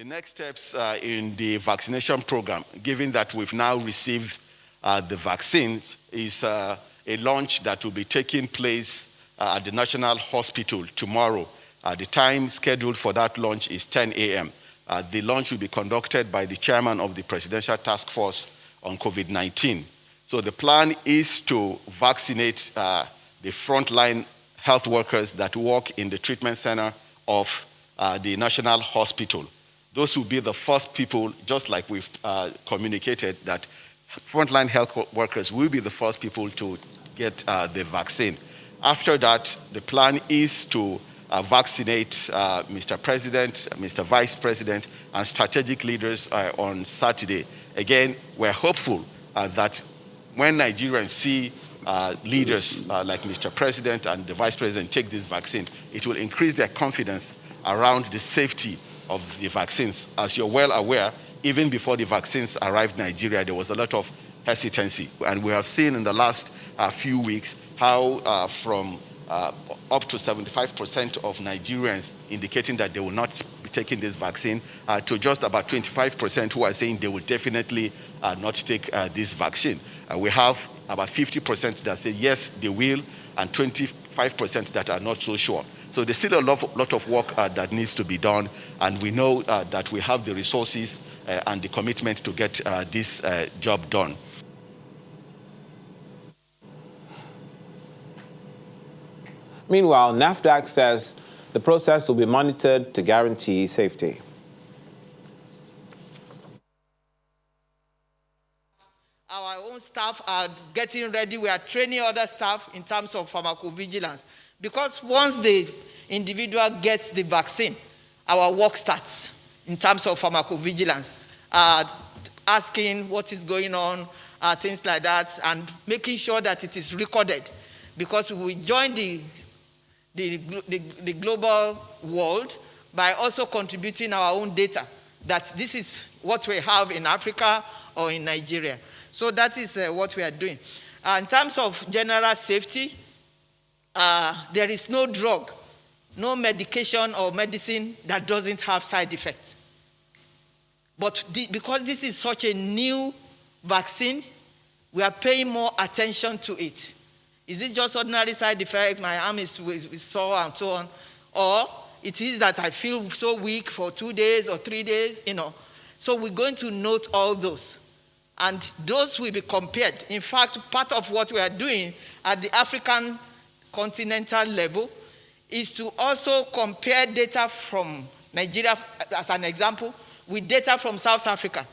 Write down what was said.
The next steps in the vaccination program, given that we've now received the vaccines, is a launch that will be taking place at the National Hospital tomorrow. The time scheduled for that launch is 10 a.m. The launch will be conducted by the chairman of the Presidential Task Force on COVID-19. So the plan is to vaccinate the frontline health workers that work in the treatment center of the National Hospital. Those will be the first people, just like we've communicated, that frontline health workers will be the first people to get the vaccine. After that, the plan is to vaccinate Mr. President, Mr. Vice President, and strategic leaders on Saturday. Again, we're hopeful that when Nigerians see leaders like Mr. President and the Vice President take this vaccine, it will increase their confidence around the safety of the vaccines. As you're well aware, even before the vaccines arrived in Nigeria, there was a lot of hesitancy. And we have seen in the last few weeks how from up to 75% of Nigerians indicating that they will not be taking this vaccine to just about 25% who are saying they will definitely not take this vaccine. We have about 50% that say yes, they will, and 25% that are not so sure. So there's still a lot of work that needs to be done, and we know that we have the resources and the commitment to get this job done. Meanwhile, NAFDAC says the process will be monitored to guarantee safety. Our own staff are getting ready. We are training other staff in terms of pharmacovigilance. Because once the individual gets the vaccine, our work starts in terms of pharmacovigilance, asking what is going on, things like that, and making sure that it is recorded. Because we join the global world by also contributing our own data, that this is what we have in Africa or in Nigeria. So that is what we are doing. In terms of general safety, there is no drug, no medication or medicine that doesn't have side effects. But because this is such a new vaccine, we are paying more attention to it. Is it just ordinary side effect, my arm is sore and so on? Or it is that I feel so weak for 2 days or 3 days, So we're going to note all those. And those will be compared. In fact, part of what we are doing at the African continental level is to also compare data from Nigeria, as an example, with data from South Africa.